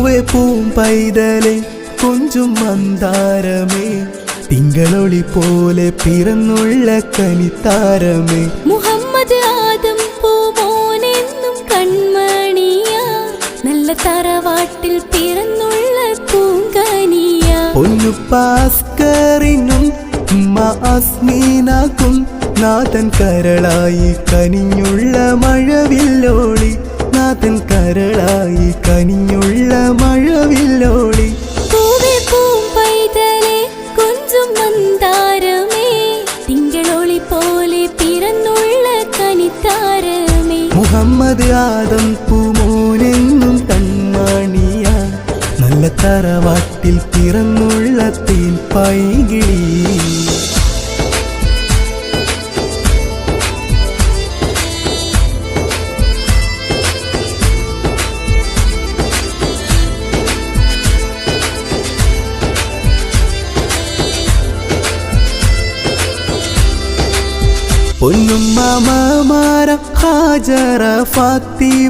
പൂവേ പൂമ്പൈതലേ കൊഞ്ചും മന്ദാരമേ തിങ്കളൊളി പോലെ പിറന്നുള്ള കനിത്താരമേ മുഹമ്മദ് ആദം പൂമോനെന്നും കൺമണിയാ നല്ല തറവാട്ടിൽ പിറന്നുള്ള പൂങ്കനിയ പൊന്നുപ്പാസ്കറിനും അസ്മീനാക്കും നാഥൻ കരളായി കനിഞ്ഞുള്ള മഴവില്ലോളി നാഥൻ കരളായി കനിഞ്ഞുള്ള മഴവില്ലോളി പൂവേ പൂമ്പൈതലേ കൊഞ്ചും മന്ദാരമേ തിങ്കളൊളി പോലെ പിറന്നുള്ള കനിത്താരമേ മുഹമ്മദ് ആദം പൂമോനെന്നും കൺമണിയ നല്ല തറവാട്ടിൽ പിറന്നുള്ള തേൻ പൈകിളി പൊന്നുമ്മ മാമാര ഹാജറ ഫാത്തിമ